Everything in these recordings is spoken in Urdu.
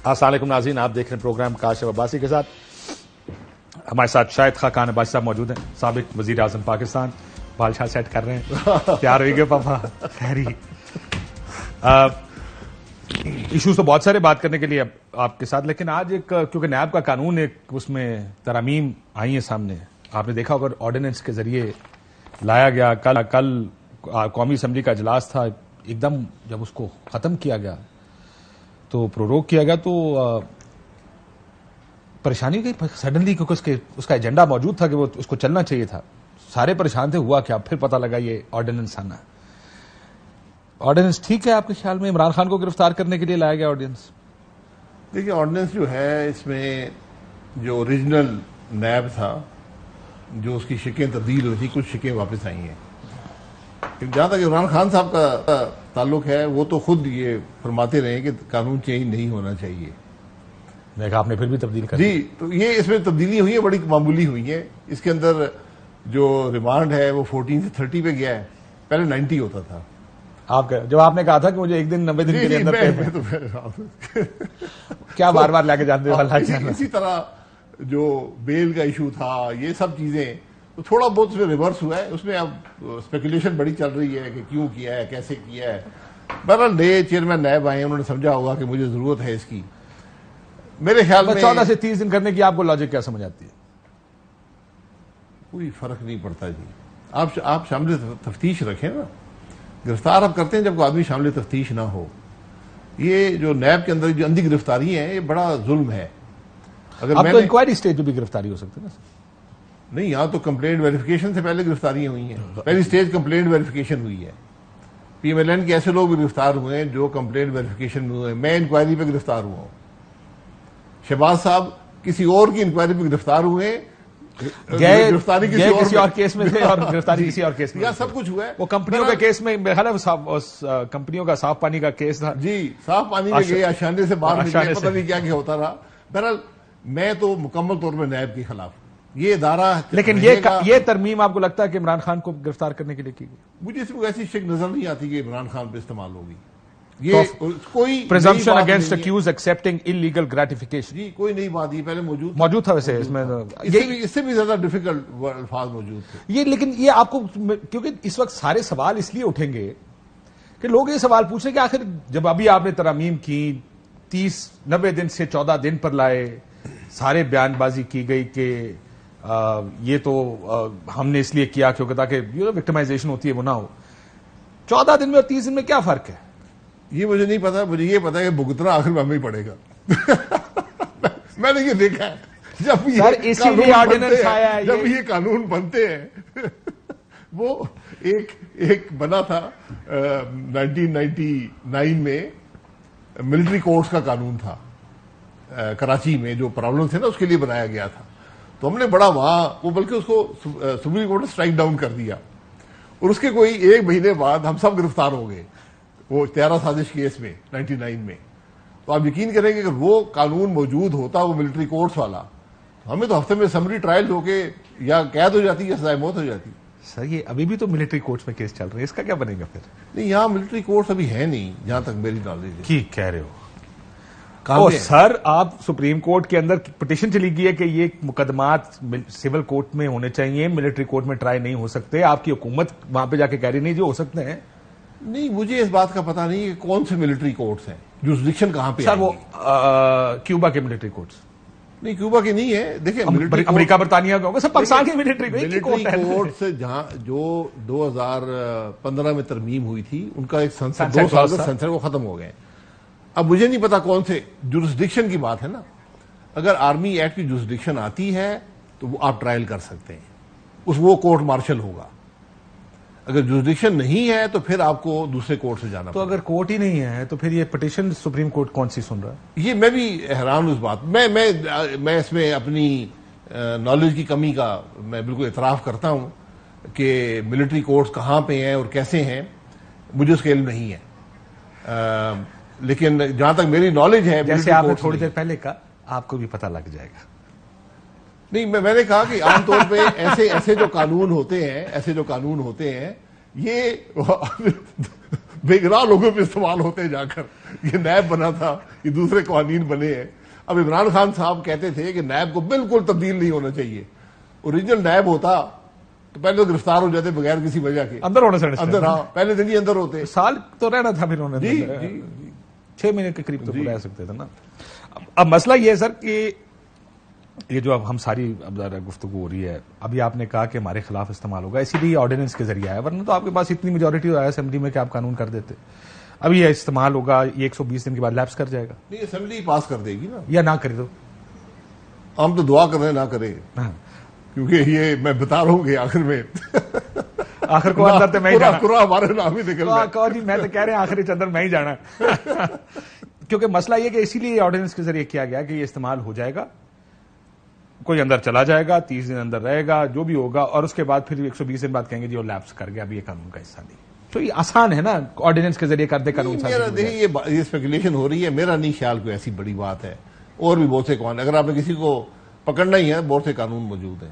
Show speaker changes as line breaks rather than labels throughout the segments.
السلام علیکم ناظرین، آپ دیکھ رہے ہیں پروگرام کاشف عباسی کے ساتھ. ہمارے ساتھ شاہد خاقان عباسی صاحب موجود ہیں، سابق وزیر اعظم پاکستان. بادشاہ سیٹ کر رہے ہیں، تیار ہوئی گے پاپا؟ خیری ایشوز تو بہت سارے بات کرنے کے لیے آپ کے ساتھ، لیکن آج ایک کیونکہ نیب کا قانون ایک اس میں ترامیم آئی ہیں سامنے. آپ نے دیکھا ہوگا آرڈیننس کے ذریعے لایا گیا. کل قومی اسمبلی کا اجلاس تھا، ایک دم جب اس کو ختم کیا گیا تو پروروگ کیا گیا تو پریشانی گئی سڈنلی، کیونکہ اس کا ایجنڈا موجود تھا کہ وہ اس کو چلنا چاہیے تھا. سارے پریشان تھے، ہوا کیا؟ پھر پتہ لگا یہ آرڈیننس آنا. آرڈیننس ٹھیک ہے آپ کے خیال میں؟ عمران خان کو گرفتار کرنے کے لیے لایا گیا آرڈیننس.
دیکھیے آرڈیننس جو ہے، اس میں جو اوریجنل نیب تھا، جو اس کی شکیں تبدیل ہوئی تھی، کچھ شکیں واپس آئی ہیں. جہاں تک عمران خان صاحب کا تعلق ہے، وہ تو خود یہ فرماتے رہے کہ قانون چینج نہیں ہونا چاہیے.
دیکھا آپ نے پھر بھی تبدیل کر
جی، تو یہ اس میں تبدیلی ہوئی ہے، بڑی معمولی ہوئی ہے. اس کے اندر جو ریمانڈ ہے وہ 14 سے 30 پہ گیا ہے، پہلے 90 ہوتا تھا.
جب آپ نے کہا تھا کہ مجھے ایک دن 90 دن کے اندر کیا بار بار لے کے جاتے والا.
اسی طرح جو بیل کا ایشو تھا، یہ سب چیزیں تو تھوڑا بہت اس میں ریورس ہوا ہے. اس میں اب اسپیکولیشن بڑی چل رہی ہے کہ کیوں کیا ہے، کیسے کیا ہے. بہرحال نئے چیئرمین نیب آئے ہیں، انہوں نے سمجھا ہوگا کہ مجھے ضرورت ہے اس کی. میرے خیال میں
14 سے 30 دن کرنے کی آپ کو لاجک کیا سمجھ آتی ہے؟
کوئی فرق نہیں پڑتا جی. آپ شامل تفتیش رکھیں نا. گرفتار آپ کرتے ہیں جب کوئی آدمی شامل تفتیش نہ ہو. یہ جو نیب کے اندر جو اندھی گرفتاری ہے، یہ بڑا ظلم ہے. اگر
اب تو انکوائری سٹیج پہ بھی گرفتاری ہو سکتی ہے نا؟
نہیں، یہاں تو کمپلینٹ ویریفیکیشن سے پہلے گرفتاریاں ہوئی ہیں. پہلی سٹیج کمپلینٹ ویریفیکیشن ہوئی ہے. پی ایم ایل این کے ایسے لوگ بھی گرفتار ہوئے ہیں جو کمپلینٹ ویریفیکیشن میں ہوئے. میں انکوائری پہ گرفتار ہوا ہوں. شہباز صاحب کسی اور کی انکوائری پہ گرفتار ہوئے،
گرفتاری کسی اور کیس میں تھے اور گرفتاری کسی اور کیس میں.
یا سب کچھ ہوا ہے.
وہ کمپنیوں کے کیس میں کمپنیوں کا صاف پانی کا کیس تھا.
جی، صاف پانی میں گئے، آشانے سے باہر نکلے، پتہ نہیں کیا کیا ہوتا رہا. بہرحال میں تو مکمل طور پر نیب کے خلاف. یہ ادارہ
لیکن یہ ترمیم آپ کو لگتا ہے کہ عمران خان کو گرفتار کرنے کے لیے کی گئی؟
مجھے اس میں ایسی شک نظر نہیں آتی کہ عمران خان پہ استعمال ہوگی. یہ کوئی
presumption against accused accepting illegal gratification.
جی، کوئی نئی بات. یہ پہلے
موجود تھا. ویسے اس میں
اس سے بھی زیادہ ڈیفیکلٹ الفاظ موجود تھے
یہ. لیکن یہ آپ کو، کیونکہ اس وقت سارے سوال اس لیے اٹھیں گے کہ لوگ یہ سوال پوچھ رہے کہ آخر جب ابھی آپ نے ترامیم کی، 90 دن سے 14 دن پر لائے، سارے بیان بازی کی گئی کہ یہ تو ہم نے اس لیے کیا کیونکہ تاکہ وکٹمائزیشن ہوتی ہے وہ نہ ہو. 14 دن میں اور 30 دن میں کیا فرق ہے؟
یہ مجھے نہیں پتا. مجھے یہ پتا ہے کہ بھگتنا آخر میں ہمیں ہی پڑے گا. میں نے یہ دیکھا ہے جب یہ قانون بنتے ہیں. وہ ایک بنا تھا 1999 میں، ملٹری کورٹس کا قانون تھا کراچی میں. جو پرابلم تھے نا، اس کے لیے بنایا گیا تھا. تو ہم نے بڑا وہاں وہ، بلکہ اس کو سپریم کورٹ نے اسٹرائک ڈاؤن کر دیا. اور اس کے کوئی 1 مہینے بعد ہم سب گرفتار ہو گئے وہ 13 سازش کیس میں 99 میں. تو آپ یقین کریں گے کہ وہ قانون موجود ہوتا، وہ ملٹری کورٹس والا، ہمیں تو ہفتے میں سمری ٹرائل ہو کے یا قید ہو جاتی یا سزائے موت ہو جاتی.
سر یہ ابھی بھی تو ملٹری کورٹس میں کیس چل رہے ہیں، اس کا کیا بنے گا پھر؟
نہیں، یہاں ملٹری کورٹس ابھی ہے نہیں جہاں تک میری نالج ہے.
کی کہہ رہے ہو؟ سر آپ سپریم کورٹ کے اندر پٹیشن چلی گئی ہے کہ یہ مقدمات سول کورٹ میں ہونے چاہیے، ملٹری کورٹ میں ٹرائی نہیں ہو سکتے. آپ کی حکومت وہاں پہ جا کے کہہ رہی نہیں جو ہو سکتے ہیں.
نہیں، مجھے اس بات کا پتہ نہیں کہ کون سے ملٹری کورٹس ہیں، جورسڈکشن کہاں پہ.
سر وہ کیوبا کے ملٹری کورٹس.
نہیں، کیوبا کے نہیں ہے. دیکھیں
امریکہ برطانیہ کا ہوگا، سب پاکستان کے
ملٹری کورٹس جہاں جو 2015 میں ترمیم ہوئی تھی، ان کا ایک 2 سال کا سنسر وہ ختم ہو گئے. اب مجھے نہیں پتا کون سے جورسڈکشن کی بات ہے نا. اگر آرمی ایکٹ کی جورسڈکشن آتی ہے تو وہ آپ ٹرائل کر سکتے ہیں، وہ کورٹ مارشل ہوگا. اگر جورسڈکشن نہیں ہے تو پھر آپ کو دوسرے کورٹ سے جانا.
تو اگر کورٹ ہی نہیں ہے تو پھر یہ پٹیشن سپریم کورٹ کون سی سن رہا ہے؟
یہ میں بھی حیران ہوں اس بات. میں اس میں اپنی نالج کی کمی کا میں بالکل اعتراف کرتا ہوں کہ ملٹری کورٹس کہاں پہ ہیں اور کیسے ہیں، مجھے اس کا علم نہیں ہے. لیکن جہاں تک میری نالج ہے،
جیسے آپ نے تھوڑی دیر پہلے کہا، آپ کو بھی پتہ لگ جائے گا.
نہیں، میں نے کہا کہ عام طور پہ ایسے جو قانون ہوتے ہیں، یہ بے گناہ لوگوں پہ استعمال ہوتے جا کر. یہ نیب بنا تھا, یہ دوسرے قوانین بنے ہیں. اب عمران خان صاحب کہتے تھے کہ نیب کو بالکل تبدیل نہیں ہونا چاہیے. اوریجنل نیب ہوتا تو پہلے تو گرفتار ہو جاتے بغیر کسی وجہ کے,
اندر ہونے سے
اندر. ہاں, پہلے دن ہی اندر ہوتے.
سال تو رہنا تھا پھر انہوں نے, 6 مہینے کے قریب تو رہ سکتے تھے نا. اب مسئلہ یہ ہے سر کہ یہ جو اب ہم ساری اب گفتگو ہو رہی ہے, ابھی آپ نے کہا کہ ہمارے خلاف استعمال ہوگا, اسی لیے آرڈیننس کے ذریعے آیا, ورنہ تو آپ کے پاس اتنی میجورٹی ہو اسمبلی میں کہ آپ قانون کر دیتے. ابھی یہ استعمال ہوگا, یہ 120 دن کے بعد لیپس کر جائے گا.
نہیں, اسمبلی پاس کر دے گی نا,
یا نہ کرے تو
ہم تو دعا کر رہے ہیں نہ کرے, کیونکہ یہ میں بتا رہا ہوں کہ آخر میں
آخر کو اندر تو میں ہی جانا,
پورا ہمارے نام ہی نکل رہا
جی میں تو کہہ رہے ہیں آخری چندر میں ہی جانا. کیونکہ مسئلہ یہ کہ اسی لیے آرڈیننس کے ذریعے کیا گیا کہ یہ استعمال ہو جائے گا, کوئی اندر چلا جائے گا, 30 دن اندر رہے گا, جو بھی ہوگا, اور اس کے بعد پھر 120 دن بعد کہیں گے جی وہ لیپس کر گیا, اب یہ قانون کا حصہ نہیں. تو یہ آسان ہے نا, آرڈیننس کے ذریعے کر دے قانون.
دیکھیے یہ اسپیکولیشن ہو رہی ہے, میرا نہیں خیال کوئی ایسی بڑی بات ہے. اور بھی بہت سے قانون, اگر آپ نے کسی کو پکڑنا ہی ہے, بہت سے قانون موجود ہیں.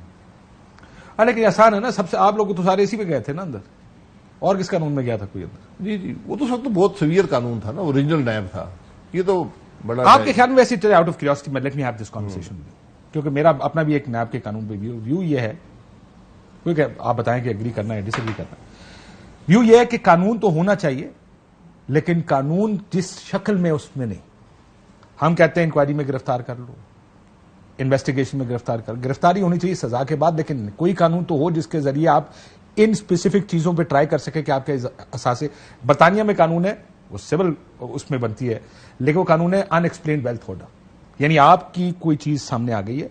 لیکن آسان ہے نا, سب سے آپ لوگ تو سارے اسی پہ گئے تھے نا اندر, اور کس قانون میں گیا تھا کوئی اندر؟
جی وہ تو سب تو بہت سیویئر قانون تھا نا, اوریجنل نیب تھا. یہ تو بڑا
آپ کے خیال میں ویسے آؤٹ آف کیوریوسٹی میں let me have this conversation, کیونکہ میرا اپنا بھی ایک نیب کے قانون پہ ویو یہ ہے, کیونکہ آپ بتائیں کہ ایگری کرنا ہے ڈس ایگری کرنا ہے. ویو یہ ہے کہ قانون تو ہونا چاہیے, لیکن قانون جس شکل میں اس میں نہیں. ہم کہتے ہیں انکوائری میں گرفتار کر لو, انویسٹیگیشن میں گرفتاری ہونی چاہیے سزا کے بعد, لیکن کوئی قانون تو ہو جس کے ذریعے آپ ان اسپیسیفک چیزوں پہ ٹرائی کر سکے کہ آپ کے اثاثے. برطانیہ میں قانون ہے, وہ سول اس میں بنتی ہے, لیکن وہ قانون ہے ان ایکسپلینڈ ویلتھ آرڈر, یعنی آپ کی کوئی چیز سامنے آ گئی ہے,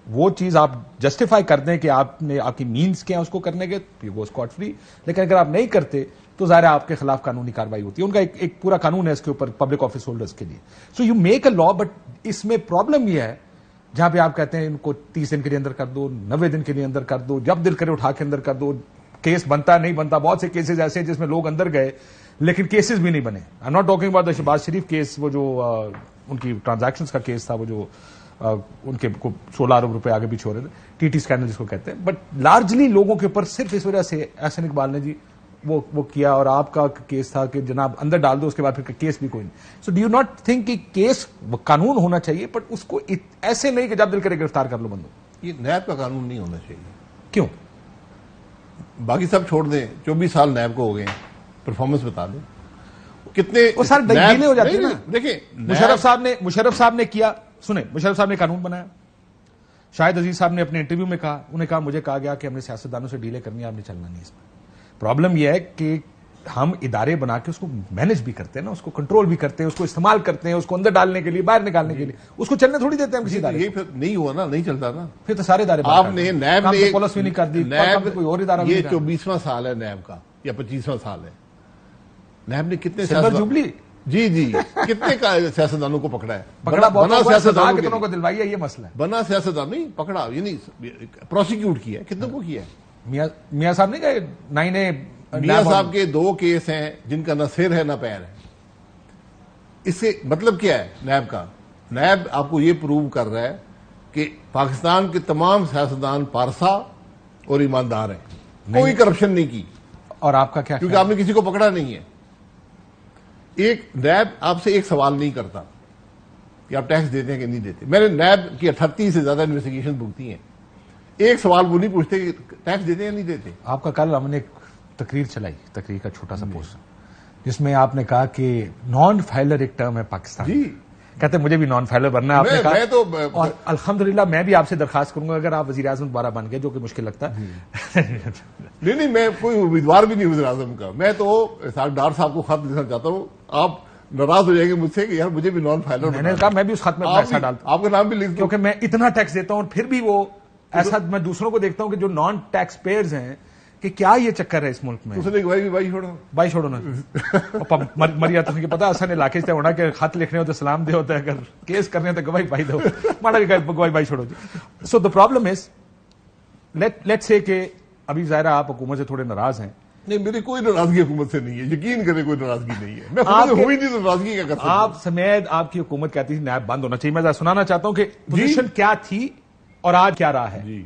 وہ چیز آپ جسٹیفائی کر دیں کہ آپ نے آپ کی مینس کیا ہے اس کو کرنے کے, یو گو اسکاٹ فری. لیکن اگر آپ نہیں کرتے تو ظاہر ہے آپ کے خلاف قانونی کاروائی ہوتی ہے. ان کا ایک پورا قانون ہے اس کے اوپر پبلک آفس ہولڈرز کے لیے. So you make a law, but اس میں پرابلم یہ ہے جہاں پہ آپ کہتے ہیں ان کو 30 دن کے لیے اندر کر دو, 90 دن کے لیے اندر کر دو, جب دل کرے اٹھا کے اندر کر دو. کیس بنتا نہیں بنتا, بہت سے کیسز ایسے ہیں جس میں لوگ اندر گئے لیکن کیسز بھی نہیں بنے. I am not talking about the Shahbaz Sharif case, وہ جو ان کی ٹرانزیکشنز کا کیس تھا, وہ جو ان کے 16 ارب روپے آگے پیچھے ہو رہے تھے, ٹی ٹی اسکینڈل جس کو کہتے ہیں. بٹ لارجلی لوگوں کے اوپر صرف اس وجہ سے احسن اقبال نے جی وہ کیا, اور آپ کا کیس تھا کہ جناب اندر ڈال دو, اس کے بعد پھر کیس بھی کوئی نہیں. So do you not think کہ کیس قانون ہونا چاہیے, بٹ اس کو ایسے نہیں کہ جب دل کرے گرفتار کر لو بندو.
یہ نیب کا قانون نہیں ہونا چاہیے.
کیوں؟
باقی سب چھوڑ دیں, 24 سال نیب کو ہو گئے, پرفارمنس بتا دیں کتنے.
وہ سارے ڈیلے ہو جاتے ہیں نا.
دیکھیں
مشرف صاحب نے کیا, سنیں, مشرف صاحب نے قانون بنایا, شاہد عزیز صاحب نے اپنے انٹرویو میں کہا, انہیں کہا مجھے کہا گیا کہ ہم نے سیاستدانوں سے ڈیلے کرنی ہے, آپ نے چلنا نہیں اس میں. پرابلم یہ ہے کہ ہم ادارے بنا کے اس کو مینج بھی کرتے ہیں نا, اس کو کنٹرول بھی کرتے ہیں, اس کو استعمال کرتے ہیں, اس کو اندر ڈالنے کے لیے, باہر نکالنے کے لیے, اس کو چلنے تھوڑی دیتے ہیں ہم کسی ادارے.
یہ پھر نہیں ہوا نا, نہیں چلتا نا,
پھر تو سارے ادارے
آپ نے نیب نے
پولیس بھی نہیں کر دی, کوئی اور ادارہ بھی
یہ
نہیں.
24واں سال ہے نیب کا یا 25واں سال ہے. نیب نے کتنے
سلور جوبلی,
جی کتنے سیاستدانوں کو پکڑا ہے,
پکڑا بہت, سزا کتنوں کو دلوائی ہے, یہ مسئلہ ہے.
بنا سیاستدان نہیں پکڑا, یعنی پروسیکیوٹ کیا, کتنوں کو کیا ہے.
میاں صاحب نے کہا
میاں صاحب کے 2 کیس ہیں جن کا نہ سر ہے نہ پیر ہے. اس سے مطلب کیا ہے نیب کا؟ نیب آپ کو یہ پروو کر رہا ہے کہ پاکستان کے تمام سیاستدان پارسا اور ایماندار ہیں, کوئی کرپشن نہیں کی.
اور آپ کا کیا؟
کیونکہ آپ نے کسی کو پکڑا نہیں ہے. ایک نیب آپ سے ایک سوال نہیں کرتا کہ آپ ٹیکس دیتے ہیں کہ نہیں دیتے. میں نے نیب کی 38 سے زیادہ انویسٹیگیشن بھگتی ہیں, ایک سوال وہ نہیں پوچھتے کہ ٹیکس دیتے ہیں یا نہیں دیتے.
آپ کا کل ہم نے ایک تقریر چلائی, تقریر کا چھوٹا سا پوسٹ, جس میں آپ نے کہا کہ نان فائلر ایک ٹرم ہے پاکستان.
جی
کہتے ہیں مجھے بھی نان فائلر بننا ہے, آپ نے کہا. اور الحمدللہ میں بھی آپ سے درخواست کروں گا اگر آپ وزیر اعظم دوبارہ بن گئے, جو کہ مشکل لگتا ہے.
نہیں میں کوئی امیدوار بھی نہیں وزیر اعظم کا. میں تو ڈار صاحب کو خط لکھنا چاہتا ہوں, آپ ناراض ہو جائیں گے مجھ سے کہ یار مجھے بھی نان فائلر.
میں نے کہا میں بھی اس خط میں پیسہ ڈالتا ہوں,
آپ کا نام بھی لکھ دوں,
کیونکہ میں اتنا ٹیکس دیتا ہوں, اور پھر بھی وہ ایسا میں دوسروں کو دیکھتا ہوں کہ جو نان ٹیکس پیئرز ہیں کہ کیا یہ چکر ہے اس ملک میں.
اس نے
بھائی چھوڑو نا, مریا تم کو پتا آسان علاقے سے ہونا کہ خط لکھنے ہوتے سلام دے ہوتا ہے, اگر کیس کرنے ہوتے گواہی بھائی دو, ماڑا بھی گواہی بھائی چھوڑو جی. سو دا پرابلم از لیٹ سے کہ ابھی ظاہرہ آپ حکومت سے تھوڑے ناراض ہیں.
نہیں, میری کوئی ناراضگی حکومت سے نہیں ہے, یقین کریں کوئی ناراضگی نہیں ہے. میں خود ہوئی نہیں تو ناراضگی کیا کر سکتا ہوں.
آپ سمیت آپ کی حکومت کہتی تھی نیب بند ہونا چاہیے. میں سنانا چاہتا ہوں کہ پوزیشن کیا تھی اور آج کیا رہا ہے.
جی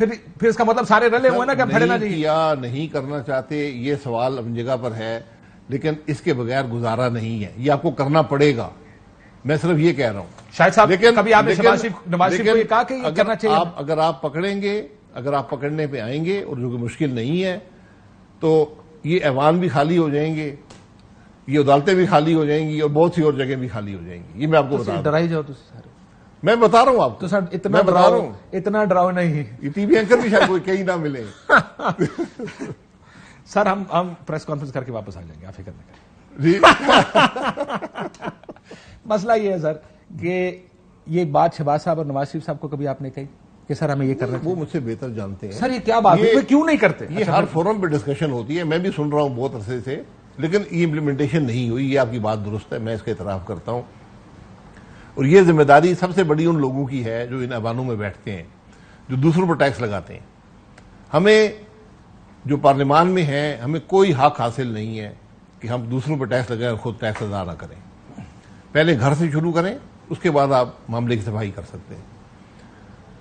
پھر اس کا مطلب سارے رلے ہوئے نا کہ ہم پھڑنا چاہیے.
کیا نہیں کرنا چاہتے یہ سوال اپنی جگہ پر ہے، لیکن اس کے بغیر گزارا نہیں ہے، یہ آپ کو کرنا پڑے گا. میں صرف یہ کہہ رہا ہوں.
شاہد صاحب کبھی آپ نے نواز شریف کو یہ کہا کہ یہ کرنا چاہیے؟
اگر آپ پکڑیں گے، اگر آپ پکڑنے پہ آئیں گے، اور جو کہ مشکل نہیں ہے، تو یہ ایوان بھی خالی ہو جائیں گے، یہ عدالتیں بھی خالی ہو جائیں گی، اور بہت سی اور جگہیں بھی خالی ہو جائیں گی. یہ میں آپ کو بتا رہا ہوں.
ڈرائی جاؤ تو سارے.
میں بتا رہا ہوں آپ کو.
تو سر اتنا ڈراؤ نہیں.
یہ ٹی وی اینکر بھی شاید کوئی کہیں نہ ملے.
سر ہم پریس کانفرنس کر کے واپس آ جائیں گے، آپ فکر نہ کریں.
جی
مسئلہ یہ ہے سر کہ یہ بات شہباز صاحب اور نواز شریف صاحب کو کبھی آپ نے کہی کہ سر ہمیں یہ کرنا
وہ مجھ سے بہتر جانتے ہیں.
سر یہ کیا بات ہے، کیوں نہیں کرتے؟
یہ ہر فورم پہ ڈسکشن ہوتی ہے، میں بھی سن رہا ہوں بہت عرصے سے، لیکن یہ امپلیمنٹیشن نہیں ہوئی. یہ آپ کی بات درست ہے، میں اس کا اعتراف کرتا ہوں. اور یہ ذمہ داری سب سے بڑی ان لوگوں کی ہے جو ان ایوانوں میں بیٹھتے ہیں، جو دوسروں پر ٹیکس لگاتے ہیں. ہمیں جو پارلیمان میں ہیں، ہمیں کوئی حق حاصل نہیں ہے کہ ہم دوسروں پر ٹیکس لگائیں اور خود ٹیکس ادا نہ کریں. پہلے گھر سے شروع کریں، اس کے بعد آپ معاملے کی صفائی کر سکتے ہیں.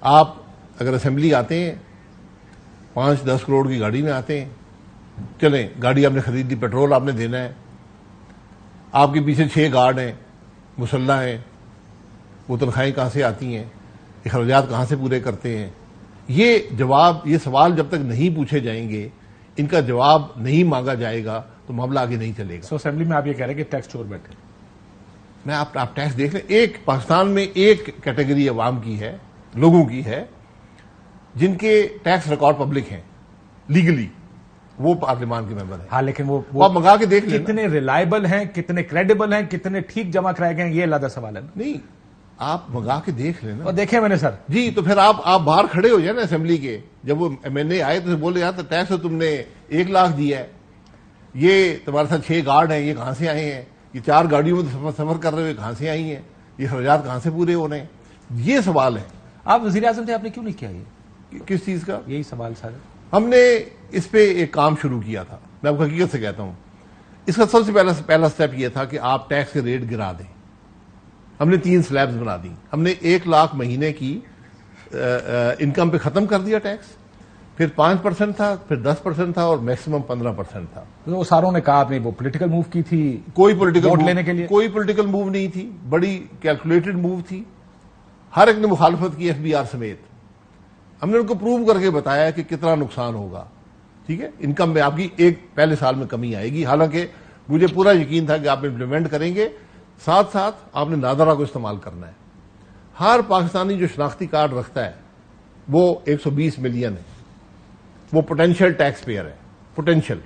آپ اگر اسمبلی آتے ہیں 5-10 کروڑ کی گاڑی میں آتے ہیں، چلیں گاڑی آپ نے خرید لی، پیٹرول آپ نے دینا ہے، آپ کے پیچھے 6 گارڈ ہیں، مسلح ہیں، وہ تنخواہیں کہاں سے آتی ہیں، اخراجات کہاں سے پورے کرتے ہیں؟ یہ سوال جب تک نہیں پوچھے جائیں گے، ان کا جواب نہیں مانگا جائے گا تو معاملہ آگے نہیں چلے گا.
سو اسمبلی میں آپ یہ کہہ رہے ہیں کہ ٹیکس چور بیٹھے.
میں آپ ٹیکس دیکھ لیں. ایک پاکستان میں ایک کیٹیگری عوام کی ہے، لوگوں کی ہے، جن کے ٹیکس ریکارڈ پبلک ہیں لیگلی، وہ پارلیمان کے ممبر ہیں.
ہاں لیکن وہ
آپ منگا کے دیکھ لیں.
کتنے ریلائبل ہیں، کتنے کریڈیبل ہیں، کتنے ٹھیک جمع کرائے گئے ہیں، یہ علیحدہ سوال ہے.
نہیں، آپ منگا کے دیکھ لیں نا.
اور دیکھیں میں نے سر.
جی تو پھر آپ باہر کھڑے ہو جائیں نا اسمبلی کے. جب وہ ایم این اے آئے تو بولے یار ٹیکس تو تم نے 1 لاکھ دیا ہے، یہ تمہارے ساتھ 6 گارڈ ہیں، یہ کہاں سے آئے ہیں؟ یہ 4 گاڑیوں میں سفر کر رہے ہوئے کہاں سے آئی ہیں؟ یہ اخراجات کہاں سے پورے ہو رہے ہیں؟ یہ سوال ہے.
آپ وزیر اعظم تھے، آپ نے کیوں نہیں کیا یہ؟
کس چیز کا؟
یہی سوال سر.
ہم نے اس پہ ایک کام شروع کیا تھا. میں آپ کو حقیقت سے کہتا ہوں، اس کا سب سے پہلا سٹیپ یہ تھا کہ آپ ٹیکس کے ریٹ گرا دیں. ہم نے 3 سلیبز بنا دی. ہم نے 1 لاکھ مہینے کی انکم پہ ختم کر دیا ٹیکس، پھر 5% تھا، پھر 10% تھا، اور میکسیمم 15% تھا.
وہ ساروں نے کہا آپ نے وہ پولیٹیکل موو کی تھی،
کوئی پولیٹیکل
ووٹ لینے کے لیے؟
کوئی پولیٹیکل موو نہیں تھی، بڑی کیلکولیٹڈ موو تھی. ہر ایک نے مخالفت کی، ایف بی آر سمیت. ہم نے ان کو پروو کر کے بتایا کہ کتنا نقصان ہوگا. ٹھیک ہے، انکم میں آپ کی پہلے سال میں کمی آئے گی. حالانکہ مجھے پورا یقین تھا کہ آپ امپلیمنٹ کریں گے. ساتھ ساتھ آپ نے نادرا کو استعمال کرنا ہے. ہر پاکستانی جو شناختی کارڈ رکھتا ہے وہ 120 ملین ہے، وہ پوٹینشیل ٹیکس پیئر ہے. پوٹینشیل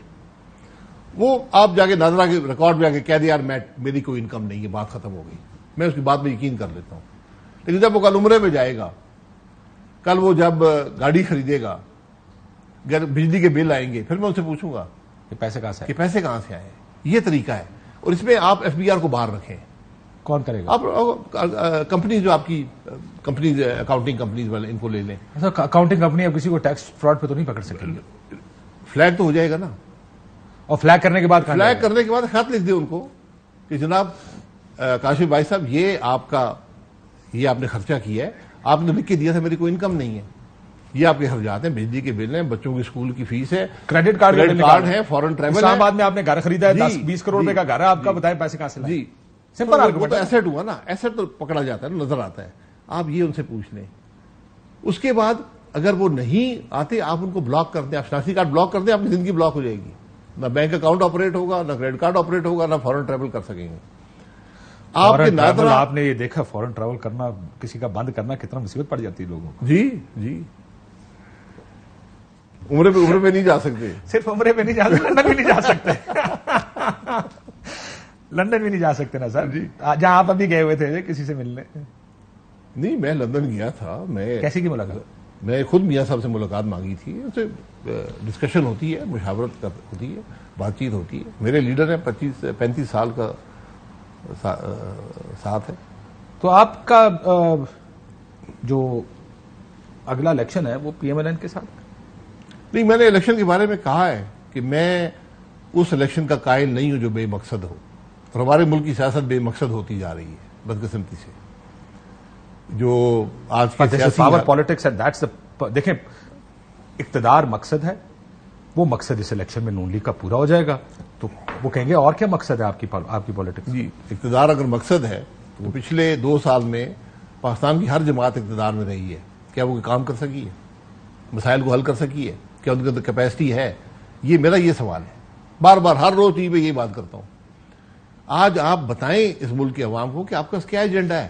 وہ آپ جا کے نادرا کے ریکارڈ میں آ کے کہہ دیا یار میری کوئی انکم نہیں ہے، بات ختم ہو گئی. میں اس کی بات میں یقین کر لیتا ہوں. لیکن جب وہ کل عمرے میں جائے گا، کل وہ جب گاڑی خریدے گا، بجلی کے بل آئیں گے، پھر میں ان سے پوچھوں گا
کہ پیسے کہاں سے
کہ پیسے کہاں سے آئے. یہ طریقہ ہے. اور اس میں آپ ایف بی آر کو باہر رکھیں.
کون کرے گا؟
آپ کمپنیز جو آپ کی کمپنیز، اکاؤنٹنگ کمپنیز والے، ان کو لے لیں.
اکاؤنٹنگ کمپنی اب کسی کو ٹیکس فراڈ پہ تو نہیں پکڑ سکے گی.
فلیگ تو ہو جائے گا نا.
اور فلیگ کرنے کے بعد
فلیگ کرنے کے بعد خط لکھ دیں ان کو کہ جناب کاشف بھائی صاحب، یہ آپ نے خرچہ کیا ہے، آپ نے لکھ کے دیا تھا میری کوئی انکم نہیں ہے، یہ آپ کے خرچات ہیں، بجلی کے بل ہیں، بچوں کی اسکول کی فیس ہے،
کریڈٹ کارڈ
ہے، فورن ٹریول ہے.
اسلام آباد میں آپ نے گھر خریدا ہے، 10-20 کروڑ روپے کا گھر ہے آپ کا، بتائیں پیسے کہاں سے لائیں؟
جی
سمپل
وہ تو ایسٹ ہوا نا. ایسٹ تو پکڑا جاتا ہے نا، نظر آتا ہے. آپ یہ ان سے پوچھ لیں. اس کے بعد اگر وہ نہیں آتے، آپ ان کو بلاک کر دیں. آپ شناختی کارڈ بلاک کر دیں، آپ کی زندگی بلاک ہو جائے گی. نہ بینک اکاؤنٹ آپریٹ ہوگا، نہ کریڈٹ کارڈ آپریٹ ہوگا، نہ فورن ٹریول کر سکیں گے.
آپ نے یہ دیکھا فورن ٹریول کرنا، کسی کا بند کرنا کتنا مصیبت پڑ جاتی ہے لوگوں کو.
جی جی، عمرے پہ نہیں جا سکتے.
صرف عمرے پہ نہیں جا سکتے، لندن بھی نہیں جا سکتے. لندن بھی نہیں جا سکتے نا سر.
جی،
جہاں آپ ابھی گئے ہوئے تھے کسی سے ملنے.
نہیں، میں لندن گیا تھا. میں
کیسی کی ملاقات؟
میں خود میاں صاحب سے ملاقات مانگی تھی. ان سے ڈسکشن ہوتی ہے، مشاورت ہوتی ہے، بات چیت ہوتی ہے. میرے لیڈر ہیں، 35 سال کا ساتھ ہے.
تو آپ کا جو اگلا الیکشن ہے وہ پی ایم ایل این کے ساتھ؟
نہیں، میں نے الیکشن کے بارے میں کہا ہے کہ میں اس الیکشن کا قائل نہیں ہوں جو بے مقصد ہو. اور ہمارے ملک کی سیاست بے مقصد ہوتی جا رہی ہے بدقسمتی سے. جو آج کے
پاور پالیٹکس دیکھیں اقتدار مقصد ہے، وہ مقصد اس الیکشن میں نون لیگ کا پورا ہو جائے گا تو وہ کہیں گے اور کیا مقصد ہے آپ کی پالیٹکس؟
جی، اقتدار اگر مقصد ہے تو وہ پچھلے 2 سال میں پاکستان کی ہر جماعت اقتدار میں رہی ہے، کیا وہ کام کر سکی ہے؟ مسائل کو حل کر سکی ہے؟ کیا ان کے اندر کیپیسٹی ہے؟ یہ میرا یہ سوال ہے، بار بار ہر روز ٹی وی پہ یہی بات کرتا ہوں۔ آج آپ بتائیں اس ملک کے عوام کو کہ آپ کا کیا ایجنڈا ہے،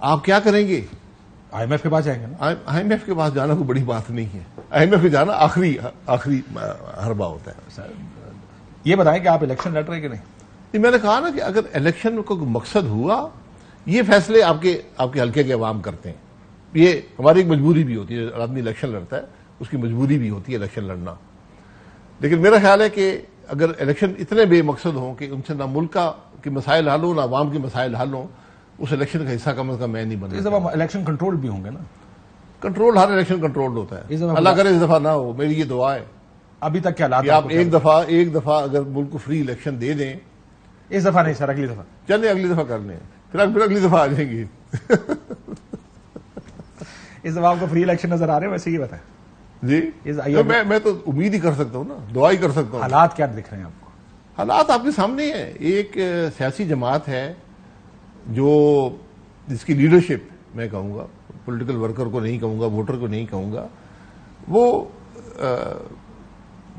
آپ کیا کریں گے؟
آئی ایم ایف کے پاس جائیں گے نا؟
آئی ایم ایف کے پاس جانا کوئی بڑی بات نہیں ہے، آئی ایم ایف کے جانا آخری حربہ ہوتا ہے۔
یہ بتائیں کہ آپ الیکشن لڑ رہے کہ نہیں؟
میں نے کہا نا کہ اگر الیکشن کو مقصد ہوا، یہ فیصلے آپ کے حلقے کے عوام کرتے ہیں، یہ ہماری ایک مجبوری بھی ہوتی ہے، آدمی الیکشن لڑتا ہے اس کی مجبوری بھی ہوتی ہے الیکشن لڑنا، لیکن میرا خیال ہے کہ اگر الیکشن اتنے بے مقصد ہوں کہ ان سے نہ ملک کے مسائل حل ہوں نہ عوام کے مسائل حل ہوں، اس الیکشن کا حصہ کم از کم میں نہیں بنتا۔
اس دفعہ الیکشن کنٹرول بھی ہوں گے نا؟
کنٹرول، ہر الیکشن کنٹرول ہوتا ہے، اللہ کرے اس دفعہ نہ ہو، میری یہ دعا ہے۔
ابھی تک کیا حالات؟
آپ ایک دفعہ اگر ملک کو فری الیکشن دے دیں،
اس دفعہ نہیں سر، اگلی دفعہ
چلیں اگلی دفعہ کر لیں، پھر اگلی دفعہ آ جائیں گے۔
اس دفعہ آپ کو فری الیکشن نظر آ رہے ہیں؟ ویسے یہ بتائیں
جی، میں تو امید ہی کر سکتا ہوں نا، دعا ہی کر سکتا ہوں۔
حالات کیا دکھ رہے ہیں آپ کو؟
حالات آپ کے سامنے ہیں، ایک سیاسی جماعت ہے جو جس کی لیڈرشپ میں کہوں گا، پولیٹیکل ورکر کو نہیں کہوں گا، ووٹر کو نہیں کہوں گا، وہ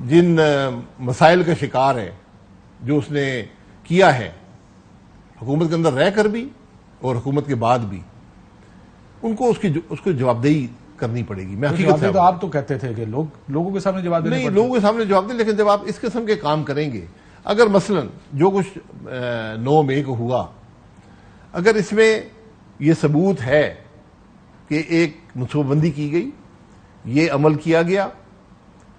جن مسائل کا شکار ہے جو اس نے کیا ہے حکومت کے اندر رہ کر بھی اور حکومت کے بعد بھی، ان کو اس کو جوابدہی کرنی پڑے گی۔ میں حقیقت سے
آپ تو کہتے تھے کہ لوگوں کے سامنے جواب
نہیں، لوگوں کے سامنے جواب دیں، لیکن جب آپ اس قسم کے کام کریں گے، اگر مثلا جو کچھ 9 مئی کو ہوا، اگر اس میں یہ ثبوت ہے کہ ایک منصوبہ بندی کی گئی، یہ عمل کیا گیا،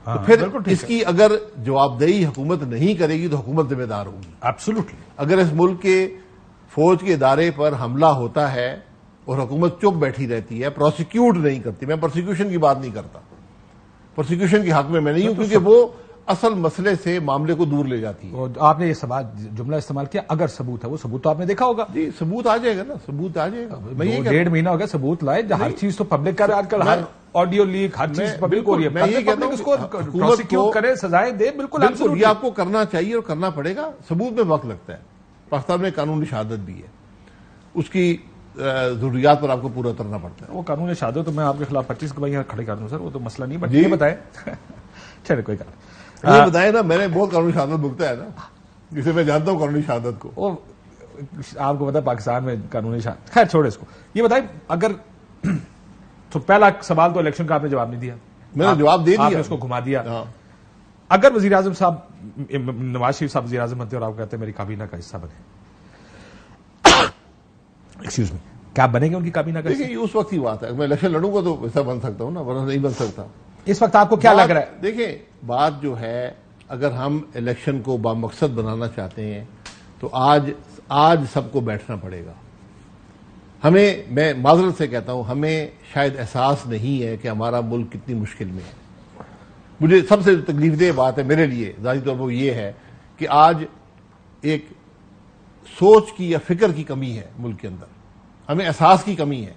تو پھر اس کی اگر جوابدہی حکومت نہیں کرے گی تو حکومت ذمہ دار ہوگی۔
ایبسولوٹلی۔
اگر اس ملک کے فوج کے ادارے پر حملہ ہوتا ہے اور حکومت چپ بیٹھی رہتی ہے، پروسیکیوٹ نہیں کرتی، میں پروسیکیوشن کی بات نہیں کرتا، پروسیکیوشن کے حق میں نہیں ہوں، کیونکہ وہ اصل مسئلے سے معاملے کو دور لے جاتی ہے۔
آپ نے یہ جملہ استعمال کیا، اگر ثبوت ہے، وہ ثبوت تو آپ نے دیکھا ہوگا۔
جی، ثبوت آ جائے گا نا، ثبوت آ جائے گا۔
1.5 مہینہ ہو گیا، ثبوت لائے، ہر چیز تو پبلک کر رہا ہے آج کل، ہر آڈیو لیک، ہر چیز پبلک ہو رہی ہے۔
میں یہ کہتا ہوں
اس کو پروسیکیوٹ کرے، سزائیں دے، بالکل
یہ آپ کو کرنا چاہیے اور کرنا پڑے گا۔ ثبوت میں وقت لگتا ہے، پاکستان میں قانونی شہادت بھی ہے، اس کی ضروریات پر آپ کو پورا اترنا پڑتا ہے۔
وہ قانون شہادت تو میں آپ کے خلاف 25 گواہیاں کھڑے کر دوں سر، وہ تو مسئلہ نہیں، بٹ یہ بتائیں چلے کوئی بات
یہ بتائیں نا، میں نے بہت قانونی شہادت بھگتا ہے نا، جسے میں جانتا ہوں قانونی شہادت کو۔
وہ آپ کو پتا پاکستان میں قانونی شہادت، خیر چھوڑے اس کو۔ یہ بتائیں اگر تو پہلا سوال تو الیکشن کا آپ نے جواب نہیں دیا،
میں نے جواب دے دیا،
آپ نے اس کو گھما دیا۔ اگر وزیر اعظم صاحب، نواز شریف صاحب وزیر اعظم بنتے اور آپ کہتے ہیں میری کابینہ کا حصہ بنے، ایکسکیوز می، کیا بنے گے ان کی کابینہ کا حصہ؟
دیکھیں، اس وقت کی بات ہے، میں الیکشن لڑوں گا تو ایسا بن سکتا ہوں نا، ورنہ نہیں بن سکتا۔
اس وقت آپ کو کیا لگ رہا ہے؟
دیکھیں، بات جو ہے، اگر ہم الیکشن کو بامقصد بنانا چاہتے ہیں تو آج سب کو بیٹھنا پڑے گا۔ ہمیں، میں معذرت سے کہتا ہوں، ہمیں شاید احساس نہیں ہے کہ ہمارا ملک کتنی مشکل میں ہے۔ مجھے سب سے تکلیف دہ بات ہے میرے لیے ذاتی طور پر یہ ہے کہ آج ایک سوچ کی یا فکر کی کمی ہے ملک کے اندر، ہمیں احساس کی کمی ہے۔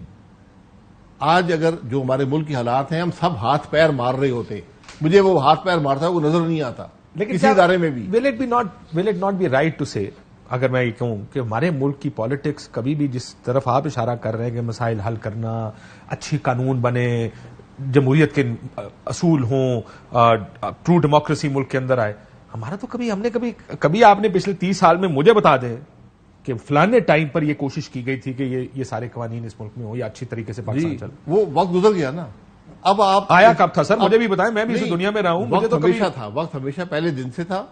آج اگر جو ہمارے ملک کے حالات ہیں، ہم سب ہاتھ پیر مار رہے ہوتے، مجھے وہ ہاتھ پیر مارتا ہے وہ نظر نہیں آتا کسی ادارے میں بھی۔
Will it not be right to say, اگر میں یہ کہوں کہ ہمارے ملک کی پالیٹکس کبھی بھی جس طرف آپ اشارہ کر رہے ہیں کہ مسائل حل کرنا، اچھی قانون بنے، جمہوریت کے اصول ہوں، ٹرو ڈیموکریسی ملک کے اندر آئے، ہمارا تو ہم نے کبھی آپ نے پچھلے 30 سال میں مجھے بتا دیں کہ فلانے ٹائم پر یہ کوشش کی گئی تھی کہ یہ سارے قوانین اس ملک میں ہو یا اچھی طریقے سے پاکستان چل۔
وہ وقت گزر گیا نا، اب آپ
آیا کب تھا سر؟ مجھے بھی بتائیں، میں بھی اس دنیا میں رہا ہوں، مجھے تو
ہمیشہ تھا، وقت ہمیشہ پہلے دن سے تھا۔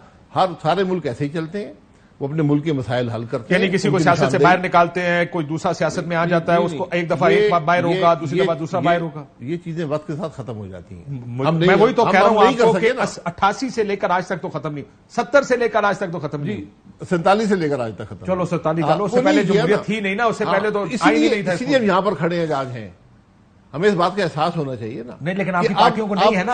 سارے ملک ایسے ہی چلتے ہیں، وہ اپنے ملک کے مسائل حل کرتے ہیں،
یعنی کسی کو سیاست سے باہر نکالتے ہیں، کوئی دوسرا سیاست میں آ جاتا ہے، اس کو ایک دفعہ ایک باہر ہوگا، دوسری دفعہ دوسرا باہر ہوگا۔
یہ چیزیں وقت کے ساتھ ختم ہو جاتی ہیں۔
میں وہی تو کہہ رہا ہوں آپ کو کہ 88 سے لے کر آج تک تو ختم نہیں، 70 سے لے کر آج تک تو ختم نہیں،
47 سے لے کر آج تک ختم۔
چلو 47 اس سے پہلے جمہوریت تھی نہیں نا، اس سے پہلے تو آئی ہی نہیں تھا۔
اسی لیے ہم یہاں پر کھڑے ہیں آج ہیں، ہمیں اس بات کا احساس ہونا چاہیے نا۔
نہیں، لیکن آپ کی پارٹیوں کو نہیں ہے نا،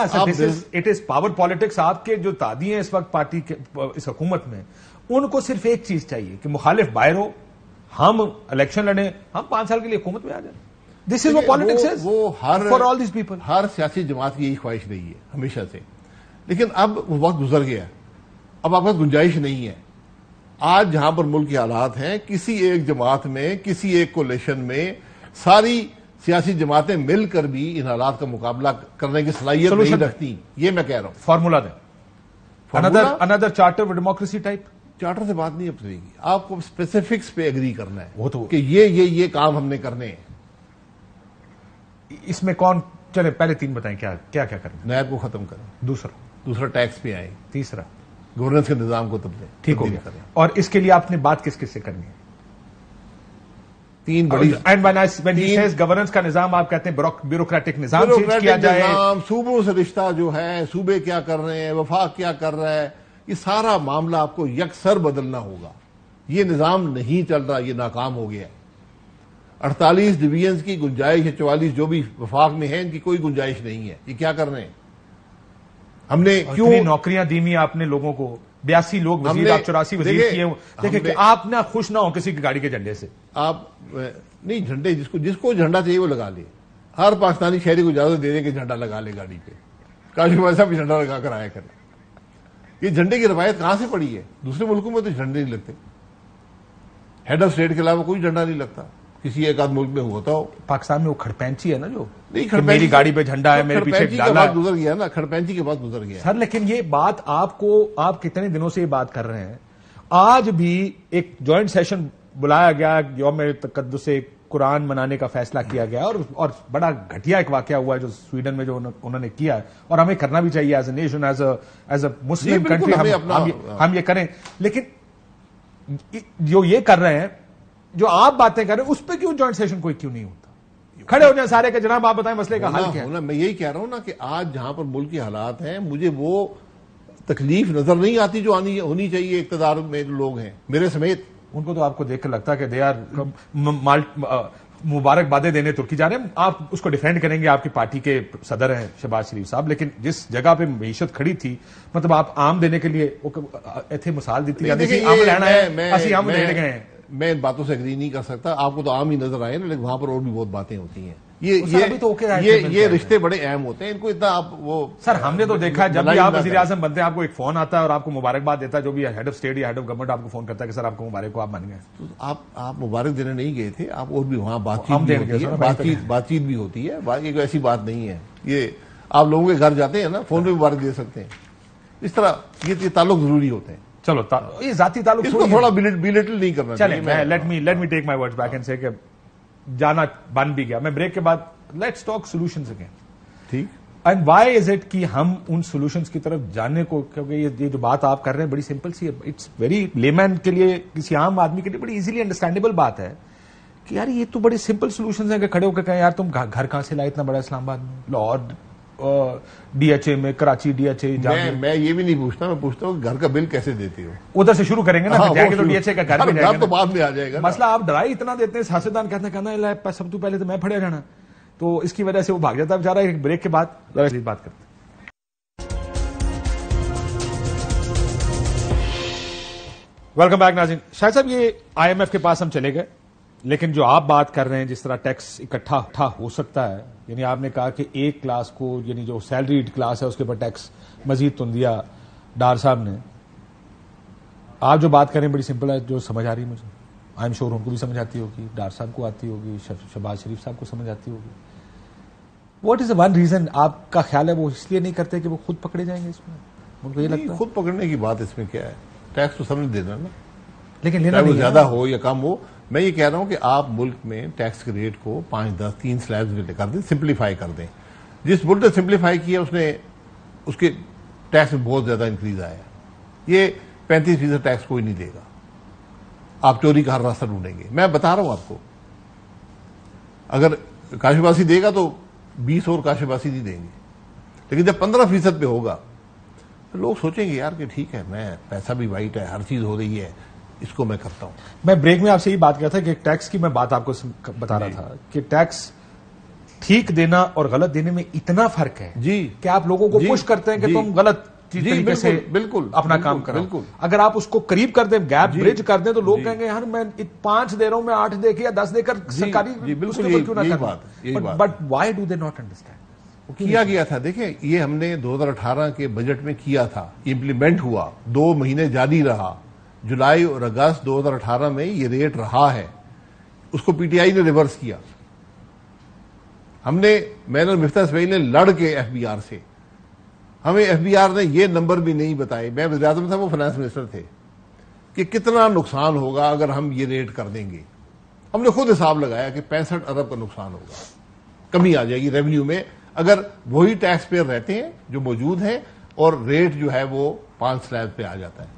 اٹ از پاور پالیٹکس۔ آپ کے جو دادی ہیں اس وقت پارٹی کے اس حکومت میں، ان کو صرف ایک چیز چاہیے کہ مخالف باہر ہو، ہم الیکشن لڑیں، ہم 5 سال کے لیے حکومت میں آ جائیں۔ This is what politics is
وہ
for all these people.
ہر سیاسی جماعت کی یہی خواہش رہی ہے ہمیشہ سے، لیکن اب وہ وقت گزر گیا، اب آپ کے پاس گنجائش نہیں ہے. آج جہاں پر ملک کے حالات ہیں، کسی ایک جماعت میں، کسی ایک کولیشن میں ساری سیاسی جماعتیں مل کر بھی ان حالات کا مقابلہ کرنے کی صلاحیت نہیں رکھتی. یہ میں کہہ رہا ہوں.
فارمولا دیں. Another charter of democracy type.
Charter سے بات نہیں اب چلے گی، آپ کو اسپیسیفکس پہ اگری کرنا ہے
وہ تو
کہ یہ کام ہم نے کرنے ہیں.
اس میں کون، چلے پہلے 3 بتائیں کیا کیا کرنا ہے.
نیب کو ختم کریں، دوسرا ٹیکس پہ آئیں،
تیسرا
گورننس کے نظام کو تبدیل
ٹھیک ہو گیا. اور اس کے لیے آپ نے بات کس سے کرنی ہے؟
3 بڑی.
And when he says governance کا نظام، آپ کہتے ہیں بیوروکریٹک نظام چینج کیا جائے.
صوبوں سے رشتہ جو ہے، صوبے کیا کر رہے ہیں، وفاق کیا کر رہا ہے، یہ سارا معاملہ آپ کو یکسر بدلنا ہوگا. یہ نظام نہیں چل رہا، یہ ناکام ہو گیا. 48 ڈویژنز کی گنجائش ہے، 44 جو بھی وفاق میں ہیں ان کی کوئی گنجائش نہیں ہے. یہ کیا کر رہے ہیں؟ ہم نے کیوں
نوکریاں دی آپ نے لوگوں کو؟ 82 لوگ وزیر، آپ 84 وزیر کیے. دیکھیں کہ آپ نہ خوش نہ ہو کسی کی گاڑی کے جھنڈے سے.
آپ نہیں، جھنڈے جس کو جھنڈا چاہیے وہ لگا لے. ہر پاکستانی شہری کو اجازت دے دیں کہ جھنڈا لگا لے گاڑی پہ. کاشف بھائی صاحب بھی جھنڈا لگا کر آیا کریں. یہ جھنڈے کی روایت کہاں سے پڑی ہے؟ دوسرے ملکوں میں تو جھنڈے نہیں لگتے. ہیڈ آف اسٹیٹ کے علاوہ کوئی جھنڈا نہیں لگتا. کسی ایک آدھ ملک میں ہوتا ہو.
پاکستان میں وہ کھڑپینچی ہے نا، جو
نہیں،
میری گاڑی پہ جھنڈا ہے، میرے پیچھے ڈالا ہے.
گزر گیا نا، کھڑپینچی کے بعد گزر گیا
سر. لیکن یہ بات آپ کتنے دنوں سے یہ بات کر رہے ہیں. آج بھی ایک جوائنٹ سیشن بلایا گیا، یوم تقدس قرآن منانے کا فیصلہ کیا گیا، اور بڑا گھٹیا ایک واقعہ ہوا ہے جو سویڈن میں جو انہوں نے کیا ہے، اور ہمیں کرنا بھی چاہیے as a nation, as a Muslim country ہم یہ کریں. لیکن جو یہ کر رہے ہیں، جو آپ باتیں کر رہے ہیں، اس پہ کیوں جوائنٹ سیشن کیوں نہیں ہوتا؟ کھڑے ہو جائیں سارے کہ جناب آپ بتائیں مسئلے کا حل کیا ہے.
میں یہی کہہ رہا ہوں نا کہ آج جہاں پر ملک کے حالات ہیں، مجھے وہ تکلیف نظر نہیں آتی جو ہونی چاہیے اقتدار میں لوگ ہیں میرے سمیت.
ان کو تو آپ کو دیکھ کر لگتا ہے کہ دے آر مبارکبادیں دینے ترکی جا رہے ہیں. آپ اس کو ڈیفینڈ کریں گے، آپ کی پارٹی کے صدر ہیں شہباز شریف صاحب، لیکن جس جگہ پہ معیشت کھڑی تھی، مطلب آپ عام دینے کے لیے ایتھے مثال دیتی گئے.
میں ان باتوں سے اگری نہیں کر سکتا. آپ کو تو عام ہی نظر آئے نا، لیکن وہاں پر اور بھی بہت باتیں ہوتی ہیں. یہ رشتے بڑے اہم ہوتے ہیں، ان کو اتنا آپ وہ.
سر ہم نے تو دیکھا جب بھی آپ وزیر اعظم بنتے ہیں، آپ کو ایک فون آتا ہے اور آپ کو مبارکباد دیتا ہے، جو بھی ہیڈ آف اسٹیٹ یا ہیڈ آف گورنمنٹ آپ کو فون کرتا ہے کہ سر آپ کو مبارک ہو، آپ بن گئے.
آپ مبارک دینے نہیں گئے تھے، آپ اور بھی وہاں بات چیت بھی ہوتی ہے. ایک ایسی بات نہیں ہے. یہ آپ لوگوں کے گھر جاتے ہیں نا، فون پہ مبارک دے سکتے ہیں. اس طرح یہ تعلق ضروری ہوتے ہیں.
چلو یہ ذاتی تعلق
تھوڑا بیلیٹل نہیں کرنا
چاہیے. Let me take my words back and سے کہ جانا بن بھی گیا. میں بریک کے بعد لیٹس ٹاک سولوشنز اگین.
ٹھیک.
اینڈ وائی از اٹ کہ ہم ان سولوشنز کی طرف جانے کو، کیونکہ یہ جو بات آپ کر رہے ہیں بڑی سمپل سی ہے. اٹس ویری لیمین کے لیے، کسی عام آدمی کے لیے بڑی ایزیلی انڈرسٹینڈیبل بات ہے کہ یار یہ تو بڑی سمپل سولوشنز ہیں کہ کھڑے ہو کے کہیں یار تم گھر کہاں سے لائے اتنا بڑا اسلام آباد میں، لاہور ڈی ایچ اے میں، کراچی ڈی ایچ اے.
میں یہ بھی نہیں پوچھتا، میں پوچھتا ہوں گھر کا بل کیسے دیتے ہو.
ادھر سے شروع کریں گے نا، جائیں گے تو ڈی ایچ اے کا گھر بھی
تو بعد میں آ جائے گا.
مسئلہ آپ ڈرائی اتنا دیتے ہیں، سیاستدان کہتے ہیں سب تو پہلے تو میں پھڑے جانا، تو اس کی وجہ سے وہ بھاگ جاتا ہے بیچارہ. ایک بریک کے بعد بات کرتے ہیں. ویلکم بیک ناظرین. شاہد صاحب یہ آئی ایم ایف کے پاس ہم چلے گئے، لیکن جو آپ بات کر رہے ہیں جس طرح ٹیکس اکٹھا ہو سکتا ہے، یعنی آپ نے کہا کہ ایک کلاس کو، یعنی جو سیلریڈ کلاس ہے اس کے اوپر ٹیکس مزید تن دیا ڈار صاحب نے. آپ جو بات کریں بڑی سمپل ہے، جو سمجھ آ رہی مجھے، آئی ایم شیور ان کو بھی سمجھ آتی ہوگی، ڈار صاحب کو آتی ہوگی، شہباز شریف صاحب کو سمجھ آتی ہوگی. What is the one reason آپ کا خیال ہے وہ اس لیے نہیں کرتے کہ وہ خود پکڑے جائیں گے اس میں؟ ان کو یہ لگتا ہے
خود پکڑنے کی بات اس میں کیا ہے؟ ٹیکس تو سمجھ دینا نا،
لیکن لینا
وہ زیادہ ہو یا کم ہو. میں یہ کہہ رہا ہوں کہ آپ ملک میں ٹیکس کے ریٹ کو 5-10 3 سلیبز میں کر دیں، سمپلیفائی کر دیں. جس ملک نے سمپلیفائی کیا اس کے ٹیکس میں بہت زیادہ انکریز آیا. یہ 35% ٹیکس کوئی نہیں دے گا. آپ چوری کا ہر راستہ ڈھونڈیں گے. میں بتا رہا ہوں آپ کو، اگر کاشباسی دے گا تو 20 اور کاشباسی نہیں دیں گے. لیکن جب 15% پہ ہوگا تو لوگ سوچیں گے یار کہ ٹھیک ہے، میں پیسہ بھی وائٹ ہے، ہر چیز ہو رہی ہے، اس کو میں کرتا ہوں.
میں بریک میں آپ سے یہ بات کیا تھا کہ ٹیکس کی میں بات آپ کو بتا رہا تھا کہ ٹیکس ٹھیک دینا اور غلط دینے میں اتنا فرق ہے
جی
کہ آپ لوگوں کو پش کرتے ہیں کہ تم غلط طریقے سے
بالکل
اپنا کام کر رہا
بالکل.
ہوں. اگر آپ اس کو قریب کر دیں, گیپ برج کر دیں, تو لوگ کہیں گے یار میں 5 دے رہا ہوں, میں 8 دے کے یا 10 دے کر سرکاری but why do they not understand?
کیا گیا تھا, دیکھیں یہ ہم نے 2018 کے بجٹ میں کیا تھا, امپلیمنٹ ہوا, 2 مہینے جاری رہا, جولائی اور اگست 2018 میں یہ ریٹ رہا ہے, اس کو پی ٹی آئی نے ریورس کیا. میں نے مفتاح اسماعیل نے لڑ کے ایف بی آر سے, ہمیں ایف بی آر نے یہ نمبر بھی نہیں بتائے, میں وزیر اعظم تھا, وہ فائنانس منسٹر تھے, کہ کتنا نقصان ہوگا اگر ہم یہ ریٹ کر دیں گے. ہم نے خود حساب لگایا کہ 65 ارب کا نقصان ہوگا, کمی آ جائے گی ریونیو میں اگر وہی ٹیکس پیئر رہتے ہیں جو موجود ہیں اور ریٹ جو ہے وہ 5 سلیب پہ آ جاتا ہے.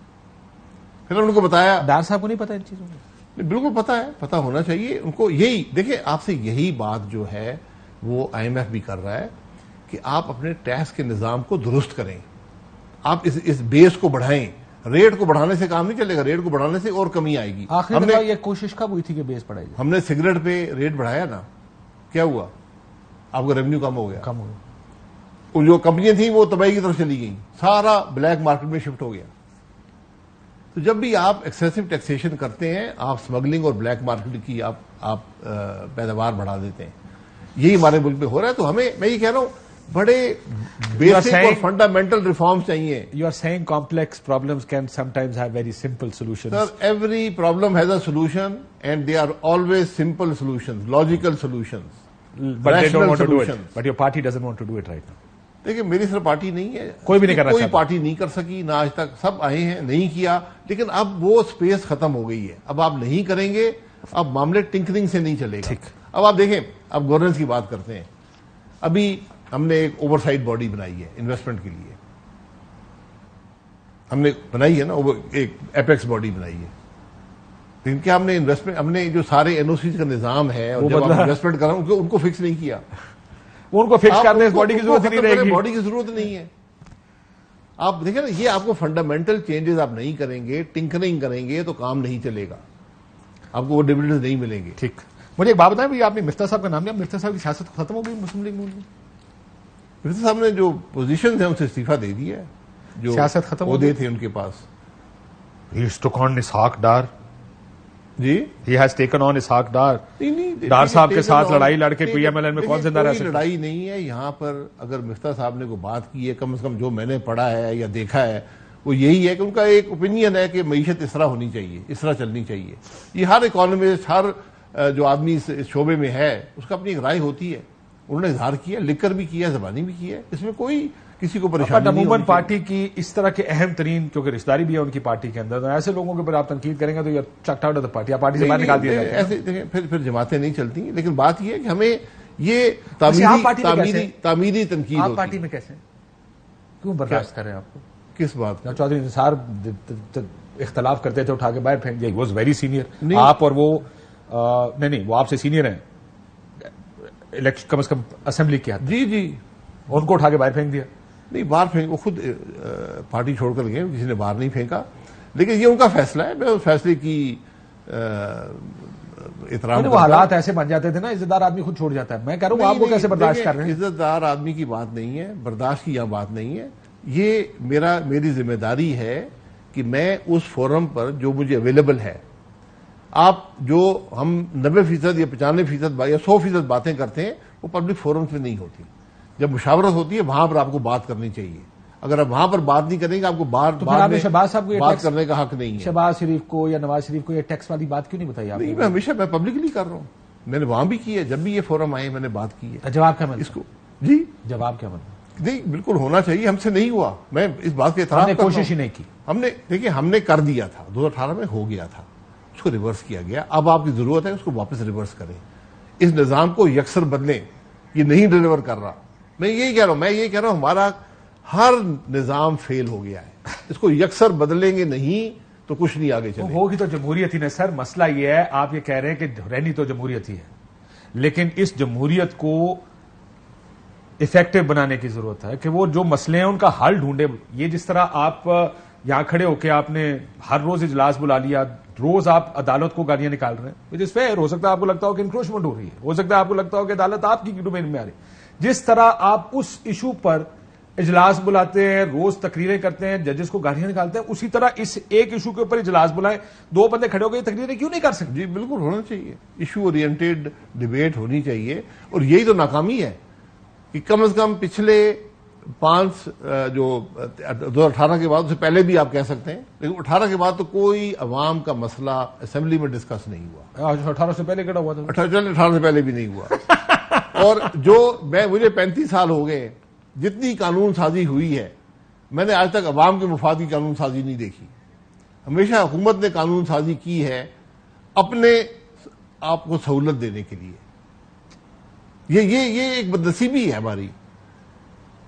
پھر ان کو بتایا,
ڈار صاحب کو نہیں پتا ان چیزوں میں؟
بالکل پتا ہے, پتا ہونا چاہیے ان کو. یہی دیکھیں آپ سے یہی بات جو ہے وہ آئی ایم ایف بھی کر رہا ہے کہ آپ اپنے ٹیکس کے نظام کو درست کریں, آپ اس بیس کو بڑھائیں. ریٹ کو بڑھانے سے کام نہیں چلے گا, ریٹ کو بڑھانے سے اور کمی آئے گی.
آخری دفعہ یہ کوشش کب ہوئی تھی کہ بیس بڑھائی جائے؟
ہم نے سگریٹ پہ ریٹ بڑھایا نا, کیا ہوا؟ آپ کا ریونیو کم ہو گیا.
کم ہو گیا.
وہ جو کمپنیاں تھیں وہ تباہی کی طرف چلی گئیں, سارا بلیک مارکیٹ میں شفٹ ہو گیا. تو جب بھی آپ ایکسیسو ٹیکسیشن کرتے ہیں, آپ اسمگلنگ اور بلیک مارکیٹ کی آپ پیداوار بڑھا دیتے ہیں. یہی ہمارے ملک میں ہو رہا ہے. تو ہمیں, میں یہ کہہ رہا ہوں, بڑے بیسک اور فنڈامنٹل ریفارمز چاہیے.
You are saying complex problems can sometimes have very simple solutions.
Sir, every problem has a solution and they are always simple solutions, logical solutions.
But they don't want to do it. But your party doesn't want to do it right now.
دیکھیں میری صرف پارٹی نہیں ہے,
کوئی بھی نہیں کرنا
کوئی
چاہتا.
پارٹی نہیں کر سکی نہ آج تک, سب آئے ہیں نہیں کیا, لیکن اب وہ سپیس ختم ہو گئی ہے. اب آپ نہیں کریں گے, اب معاملے ٹنکرنگ سے نہیں چلے گا. اب آپ دیکھیں, اب گورننس کی بات کرتے ہیں. ابھی ہم نے ایک اوور سائٹ باڈی بنائی ہے انویسٹمنٹ کے لیے, ہم نے بنائی ہے نا, ایک ایپیکس باڈی بنائی ہے. لیکن کیا ہم نے انویسٹمنٹ, ہم نے جو سارے این او سیز کا نظام ہے اور جب آپ انویسٹمنٹ کر رہے ہیں ان کو فکس نہیں کیا.
ان کو فکس کرنے اس باڈی کی ضرورت نہیں رہے گی.
باڈی کی ضرورت نہیں ہے. آپ دیکھیں نا, یہ آپ کو فنڈامنٹل چینجز آپ نہیں کریں گے, ٹنکرنگ کریں گے تو کام نہیں چلے گا, آپ کو وہ ڈویڈنڈز نہیں ملیں گے.
ٹھیک, مجھے ایک بات بتائیں بھائی, آپ نے مفتاح صاحب کا نام لیا, مفتاح صاحب کی سیاست ختم ہو گئی مسلم لیگ نون میں؟
مفتاح صاحب نے جو پوزیشن ہیں ان سے استعفیٰ دے دیا ہے, جو
سیاست ختم
عہدے تھے ان کے پاس.
He took on Ishaq Dar.
G
He has taken on Ishaq Dar. Dar صاحب کے ساتھ لڑائی لڑ کے پی ایم ایل این میں کون زندہ رہ سکتا؟
لڑائی نہیں ہے یہاں پر. اگر مفتاح صاحب نے کوئی بات کی ہے, کم از کم جو میں نے پڑھا ہے یا دیکھا ہے, وہ یہی ہے کہ ان کا ایک اوپینین ہے کہ معیشت اس طرح ہونی چاہیے, اس طرح چلنی چاہیے. یہ ہر اکانومسٹ, ہر جو آدمی اس شعبے میں ہے, اس کا اپنی ایک رائے ہوتی ہے. انہوں نے اظہار کیا, لکھ کر بھی کیا, زبانی بھی کیا, اس میں کوئی کسی کو پریشانی نہیں.
عموماً پارٹی کی اس طرح کے اہم ترین, کیونکہ رشتہ داری بھی ہے ان کی پارٹی کے اندر, تو ایسے لوگوں کے اوپر آپ تنقید کریں گے تو یہ چکٹ آؤٹ آف دا پارٹی, آپ پارٹی سے باہر نکال دیا جاتا ہے.
ایسے دیکھیں پھر جماعتیں نہیں چلتی. لیکن بات یہ ہے کہ ہمیں یہ تعمیری تنقید.
آپ پارٹی میں کیسے کیوں برداشت کر رہے ہیں؟ آپ کو
کس بات کا؟
چودھری نثار اختلاف کرتے تھے, اٹھا کے باہر پھینک دیا. Was very senior. آپ اور وہ نہیں, وہ آپ سے سینئر ہیں, الیکشن کم از کم اسمبلی کیا.
جی جی,
ان کو اٹھا کے باہر پھینک دیا.
نہیں, باہر پھینک, وہ خود پارٹی چھوڑ کر گئے, کسی نے باہر نہیں پھینکا. لیکن یہ ان کا فیصلہ ہے, میں اس فیصلے کی احترام.
وہ حالات ایسے بن جاتے تھے نا, عزت دار آدمی خود چھوڑ جاتا ہے. میں کہہ رہا ہوں آپ کو کیسے برداشت کر رہے ہیں؟
عزت دار آدمی کی بات نہیں ہے, برداشت کی یہاں بات نہیں ہے. یہ میری ذمہ داری ہے کہ میں اس فورم پر جو مجھے اویلیبل ہے, آپ جو ہم 90% یا 95% یا 100% باتیں کرتے ہیں وہ پبلک فورمز میں نہیں ہوتی. جب مشاورت ہوتی ہے وہاں پر آپ کو بات کرنی چاہیے. اگر آپ وہاں پر بات نہیں کریں گے, آپ کو
شہباز صاحب کو
بات کرنے کا حق نہیں ہے.
شہباز شریف کو یا نواز شریف کو یہ ٹیکس والی بات کیوں نہیں بتائی آپ نے؟
نہیں, میں ہمیشہ میں پبلکلی کر رہا ہوں, میں نے وہاں بھی کی ہے, جب بھی یہ فورم آئے میں نے بات کی ہے.
جواب کیا
اس کو جی
جواب کیا مطلب؟
نہیں, بالکل ہونا چاہیے. ہم سے نہیں ہوا, میں اس بات کے اعتراف کرتا ہوں.
کوشش ہی نہیں کی.
ہم نے دیکھیے, ہم نے کر دیا تھا 2018 میں, ہو گیا تھا, اس کو ریورس کیا گیا. اب آپ کی ضرورت ہے اس کو واپس ریورس کریں, اس نظام کو یکسر بدلیں. یہ نہیں ڈیلیور کر رہا. میں یہی کہہ رہا ہوں, ہمارا ہر نظام فیل ہو گیا ہے. اس کو یکسر بدلیں گے نہیں تو کچھ نہیں آگے چلے.
ہوگی تو جمہوریت ہی نہیں. سر مسئلہ یہ ہے, آپ یہ کہہ رہے ہیں کہ رہنی تو جمہوریت ہی ہے, لیکن اس جمہوریت کو افیکٹو بنانے کی ضرورت ہے کہ وہ جو مسئلے ہیں ان کا حل ڈھونڈے. یہ جس طرح آپ یہاں کھڑے ہو کے آپ نے ہر روز اجلاس بلا لیا, روز آپ عدالت کو گالیاں نکال رہے ہیں, وچ از فیئر. ہو سکتا ہے آپ کو لگتا ہو کہ انکروچمنٹ ہو رہی ہے, ہو سکتا ہے آپ کو لگتا ہو کہ عدالت آپ کی ڈومین میں آ رہی ہے. جس طرح آپ اس ایشو پر اجلاس بلاتے ہیں, روز تقریریں کرتے ہیں, ججز کو گالیاں نکالتے ہیں, اسی طرح اس ایک ایشو کے اوپر اجلاس بلائیں, دو بندے کھڑے ہو گئے, تقریریں کیوں نہیں کر سکتے؟
جی بالکل ہونا چاہیے, ایشو اورینٹیڈ ڈیبیٹ ہونی چاہیے. اور یہی تو ناکامی ہے کہ کم از کم پچھلے 5 جو 2018 کے بعد, اس سے پہلے بھی آپ کہہ سکتے ہیں, لیکن 18 کے بعد تو کوئی عوام کا مسئلہ اسمبلی میں ڈسکس نہیں ہوا.
18 سے پہلے کڑا ہوا تھا,
18 سے پہلے بھی نہیں ہوا. اور جو مجھے 35 سال ہو گئے, جتنی قانون سازی ہوئی ہے, میں نے آج تک عوام کے مفاد کی قانون سازی نہیں دیکھی. ہمیشہ حکومت نے قانون سازی کی ہے اپنے آپ کو سہولت دینے کے لیے. یہ ایک بدنصیبی ہے ہماری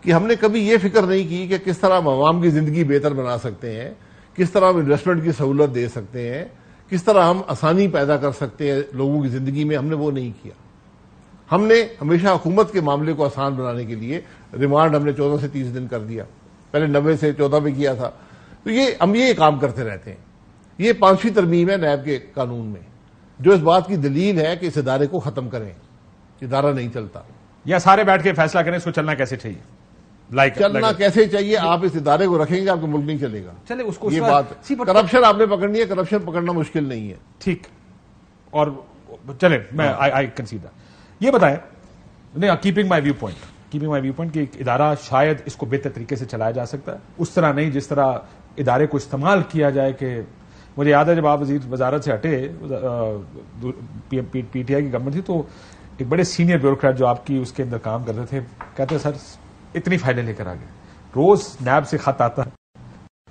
کہ ہم نے کبھی یہ فکر نہیں کی کہ کس طرح ہم عوام کی زندگی بہتر بنا سکتے ہیں, کس طرح ہم انویسٹمنٹ کی سہولت دے سکتے ہیں, کس طرح ہم آسانی پیدا کر سکتے ہیں لوگوں کی زندگی میں. ہم نے وہ نہیں کیا. ہم نے ہمیشہ حکومت کے معاملے کو آسان بنانے کے لیے ریمانڈ ہم نے 14 سے 30 دن کر دیا, پہلے 90 سے 14 پہ کیا تھا. تو ہم یہ کام کرتے رہتے ہیں. یہ 5ویں ترمیم ہے نیب کے قانون میں, جو اس بات کی دلیل ہے کہ اس ادارے کو ختم کریں, ادارہ نہیں چلتا.
یا سارے بیٹھ کے فیصلہ کریں اس کو چلنا کیسے چاہیے,
چلنا کیسے چاہیے. آپ اس ادارے کو رکھیں گے آپ کا ملک نہیں چلے گا.
چلے اس کو
یہ بات, کرپشن آپ نے پکڑنی ہے, کرپشن پکڑنا مشکل نہیں ہے.
ٹھیک, اور چلے میں آئی کنسیڈر. یہ بتائیں, نہیں, کیپنگ مائی ویو پوائنٹ کہ ایک ادارہ شاید اس کو بہتر طریقے سے چلایا جا سکتا ہے, اس طرح نہیں جس طرح ادارے کو استعمال کیا جائے. کہ مجھے یاد ہے جب آپ وزیر وزارت سے ہٹے, پی ٹی آئی کی گورنمنٹ تھی, تو ایک بڑے سینئر بیوروکریٹ جو آپ کی اس کے اندر کام کرتے تھے کہتے سر اتنی فائلیں لے کر آ گئے, روز نیب سے خط آتا,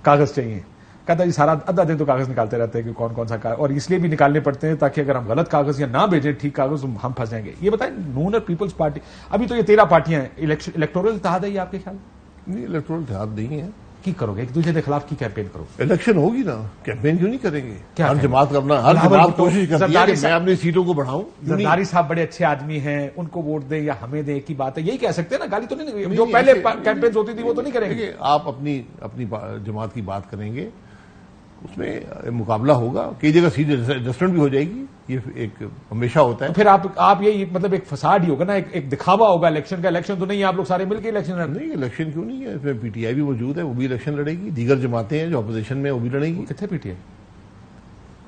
کاغذ چاہیے. کہتا جی سارا آدھا دن تو کاغذ نکالتے رہتے ہیں کہ کون کون سا کاغذ, اور اس لیے بھی نکالنے پڑتے ہیں تاکہ اگر ہم غلط کاغذ یا نہ بھیجیں ٹھیک کاغذ ہم پھنس جائیں گے. یہ بتائیں, نون اور پیپلز پارٹی, ابھی تو یہ 13 پارٹیاں ہیں, الیکٹورل اتحاد ہے یہ آپ کے خیال میں؟
نہیں, الیکٹورل اتحاد نہیں ہے.
کی کرو گے, ایک دوسرے کے خلاف کی کیمپین کرو.
الیکشن ہوگی نا, کیمپین کیوں نہیں کریں گے؟ ہر جماعت کا اپنا, ہر جماعت کوشش کرتی ہے کہ میں اپنی سیٹوں کو بڑھاؤں.
زرداری صاحب بڑے اچھے آدمی ہیں, ان کو ووٹ دیں یا ہمیں دیں, ایک ہی بات ہے. یہی کہہ سکتے ہیں نا, گالی تو نہیں, جو پہلے کیمپین ہوتی تھی وہ تو نہیں کریں گے.
آپ اپنی جماعت کی بات کریں گے, اس میں مقابلہ ہوگا, کئی جگہ سیٹ ایڈجسٹمنٹ بھی ہو جائے گی, یہ ایک ہمیشہ ہوتا ہے.
پھر آپ یہ مطلب ایک فساد ہی ہوگا نا, ایک دکھاوا ہوگا الیکشن کا. الیکشن تو نہیں ہے, آپ لوگ سارے مل کے الیکشن لڑیں.
نہیں, الیکشن کیوں نہیں ہے, اس میں پی ٹی آئی بھی موجود ہے, وہ بھی الیکشن لڑے گی. دیگر جماعتیں ہیں جو اپوزیشن میں, وہ بھی لڑیں گی.
کتنے پی ٹی آئی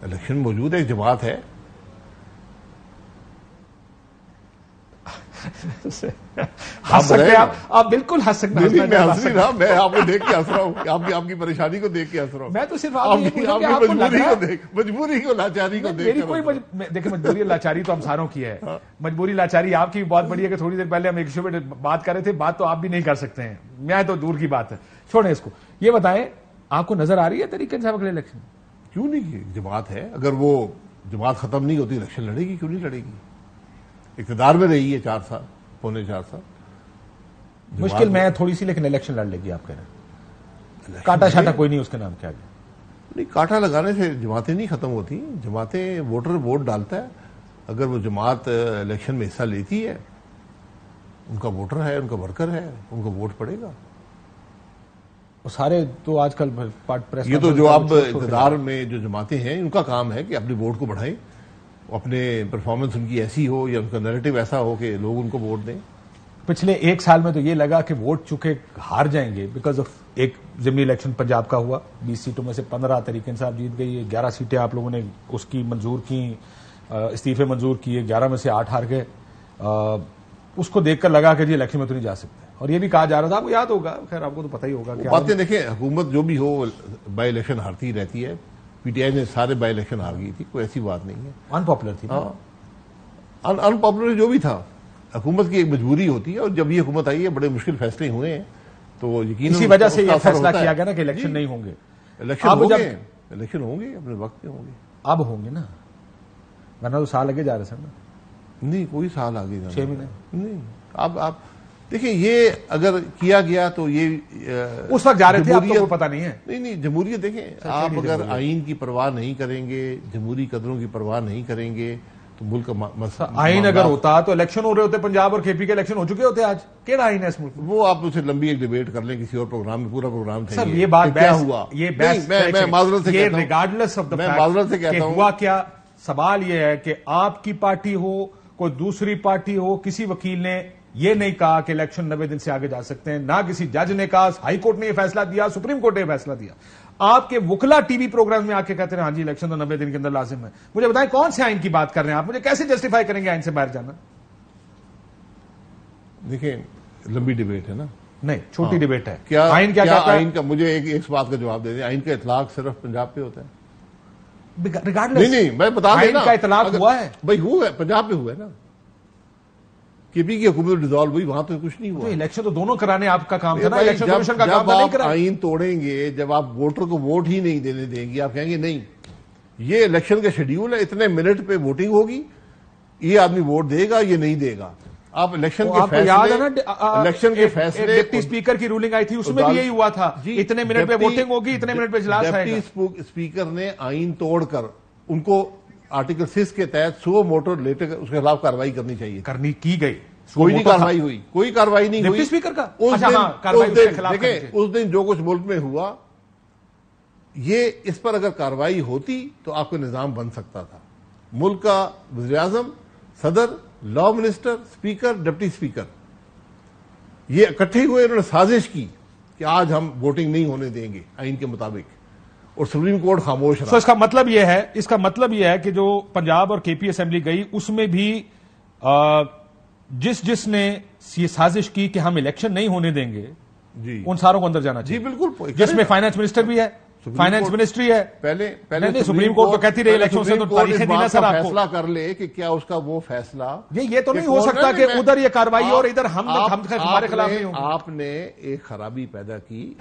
الیکشن موجود ہے, ایک جماعت ہے.
ہنس سکتے آپ بالکل ہنس سکتے ہیں.
میں ہنس نہیں رہا, میں آپ کو دیکھ کے ہنس رہا ہوں, آپ کی پریشانی کو دیکھ کے ہنس رہا ہوں.
میں تو صرف
مجبوری کو, لاچاری کو دیکھ.
دیکھیں, مجبوری لاچاری تو ہم ساروں کی ہے. مجبوری لاچاری آپ کی بھی بہت بڑی ہے کہ تھوڑی دیر پہلے ہم ایک ایشو پہ بات کر رہے تھے, بات تو آپ بھی نہیں کر سکتے ہیں, میں تو دور کی بات ہے, چھوڑیں اس کو. یہ بتائیں, آپ کو نظر آ رہی ہے طریقہ صاحب اگلے الیکشن؟
کیوں نہیں, کی جماعت ہے, اگر وہ جماعت ختم نہیں ہوتی الیکشن لڑے گی, کیوں نہیں لڑے گی؟ اقتدار میں رہی ہے 4 سال, پونے 4 سال.
مشکل میں تھوڑی سی, لیکن الیکشن لڑ لے گی آپ کہہ رہے ہیں. کاٹا شاٹا کوئی نہیں اس کے نام کیا گیا.
نہیں, کاٹا لگانے سے جماعتیں نہیں ختم ہوتی. جماعتیں, ووٹر ووٹ ڈالتا ہے, اگر وہ جماعت الیکشن میں حصہ لیتی ہے, ان کا ووٹر ہے, ان کا ورکر ہے, ان کو ووٹ پڑے گا.
سارے تو آج کل
یہ تو جو اب اقتدار میں جو جماعتیں ہیں, ان کا کام ہے کہ اپنے ووٹ کو بڑھائیں, اپنے پرفارمنس ان کی ایسی ہو یا ان کا نیریٹو ایسا ہو کہ لوگ ان کو ووٹ دیں.
پچھلے 1 سال میں تو یہ لگا کہ ووٹ چکے ہار جائیں گے بیکاز آف ایک ضمنی الیکشن پنجاب کا ہوا, 20 سیٹوں میں سے 15 تحریک انصاف جیت گئی, 11 سیٹیں آپ لوگوں نے اس کی منظور کی, استعفے منظور کیے, 11 میں سے 8 ہار گئے. اس کو دیکھ کر لگا کہ جی الیکشن میں تو نہیں جا سکتے, اور یہ بھی کہا جا رہا تھا, آپ کو یاد ہوگا, خیر آپ کو تو پتہ ہی ہوگا کہ
باتیں دیکھیں, حکومت جو بھی ہو بائی الیکشن ہارتی رہتی ہے. پی ٹی آئی نے سارے بائی الیکشن ہار گئی تھی, کوئی ایسی بات نہیں ہے.
ان پاپولر تھی,
ان پاپولر جو بھی تھا, حکومت کی ایک مجبوری ہوتی ہے, اور جب یہ حکومت آئی ہے بڑے مشکل فیصلے ہوئے ہیں, تو یقیناً
اسی وجہ سے یہ فیصلہ کیا گیا نا کہ الیکشن نہیں ہوں گے.
الیکشن ہوں گے, اپنے وقت میں ہوں گے.
اب ہوں گے نا, ورنہ تو سال آگے جا رہے سر نا.
نہیں, کوئی سال آگے جا
6 مہینے
نہیں. اب آپ دیکھیں, یہ اگر کیا گیا تو یہ
اس وقت جا رہے تھے, آپ کو پتہ نہیں ہے.
نہیں, جمہوریت دیکھیں, آپ اگر آئین کی پرواہ نہیں کریں گے, جمہوری قدروں کی پرواہ نہیں کریں گے, تو ملک کا
آئین اگر ہوتا تو الیکشن ہو رہے ہوتے, پنجاب اور کے پی کے الیکشن ہو چکے ہوتے. آج کیڑا آئین ہے اس ملک میں؟
وہ آپ اسے لمبی ایک ڈیبیٹ کر لیں کسی اور پروگرام میں, پورا پروگرام تھا.
یہ بات
کیا ہوا, میں معذرت سے کہتا ہوں,
ریگارڈلیس آف
میں معذرت سے کہتا ہوں,
ہوا کیا. سوال یہ ہے کہ آپ کی پارٹی ہو, کوئی دوسری پارٹی ہو, کسی وکیل نے یہ نہیں کہا کہ الیکشن 90 دن سے آگے جا سکتے ہیں، نہ کسی جج نے کہا، ہائی کورٹ نے یہ فیصلہ دیا، سپریم کورٹ نے یہ فیصلہ دیا. آپ کے وکلا ٹی وی پروگرام میں آ کے کہتے ہیں ہاں جی الیکشن تو 90 دن کے اندر لازم ہے. مجھے بتائیں کون سے آئین کی بات کر رہے ہیں آپ؟ مجھے کیسے جسٹیفائی کریں گے آئین سے باہر جانا؟
دیکھیں لمبی ڈیبیٹ ہے نا.
نہیں، چھوٹی ڈیبیٹ ہے.
کیا
آئین کیا کہتا ہے؟
آئین کا مجھے ایک بات کا جواب دے دیں. آئین کا اطلاق صرف پنجاب پہ ہوتا ہے؟
ریگارڈلیس
نہیں میں بتا دیں
آئین
نا.
کا اطلاق ہوا ہے
بھائی ہوا ہے، پنجاب پہ ہوا ہے نا. کے پی کی حکومت ڈیزالو ہوئی، وہاں تو کچھ نہیں ہوا.
الیکشن تو دونوں کرانے آپ کا کام تھا نا،
بھائی،
الیکشن کمیشن کا کام
جب
تھا نہیں
آپ
کرا.
آئین توڑیں گے، جب آپ ووٹر کو ووٹ ہی نہیں دینے دیں گے، آپ کہیں گے نہیں یہ الیکشن کا شیڈیول ہے، اتنے منٹ پہ ووٹنگ ہوگی، یہ آدمی ووٹ دے گا یہ نہیں دے گا. آپ الیکشن کے فیصلے
ڈپٹی اسپیکر کی رولنگ آئی تھی، اس میں بھی یہی ہوا تھا، اتنے منٹ پہ ووٹنگ ہوگی، اتنے منٹ پہ اجلاس آئے گا.
ڈپٹی اسپیکر نے آئین توڑ کر ان کو آرٹیکل 6 کے تحت 100 موٹر لیتے اس کے خلاف کارروائی کرنی چاہیے.
کرنی کی گئی،
کوئی نہیں کارروائی ہوئی، کوئی کارروائی نہیں ہوئی.
ڈپٹی اسپیکر کا
دیکھیں اس دن جو کچھ ملک میں ہوا، یہ اس پر اگر کارروائی ہوتی تو آپ کا نظام بن سکتا تھا. ملک کا وزیر اعظم، صدر، law minister, speaker, deputy speaker یہ اکٹھے ہوئے، انہوں نے سازش کی کہ آج ہم ووٹنگ نہیں ہونے دیں گے آئین کے مطابق، اور سپریم کورٹ خاموش رہا.
اس کا مطلب یہ ہے کہ جو پنجاب اور کے پی اسمبلی گئی اس میں بھی جس نے یہ سازش کی کہ ہم الیکشن نہیں ہونے دیں گے،
جی
ان ساروں کو اندر جانا چاہیے.
جی بالکل،
جس میں فائنانس منسٹر بھی ہے، فائنانس منسٹری ہے.
پہلے
سپریم کورٹ تو کہتی رہی الیکشن سے تو تاریخیں دی نا سر آپ کو.
فیصلہ کر لے کہ کیا اس کا وہ فیصلہ
یہ تو نہیں ہو سکتا کہ ادھر یہ کارروائی اور ادھر ہم ہمارے خلاف نہیں ہوں.
آپ نے ایک خرابی پیدا کی.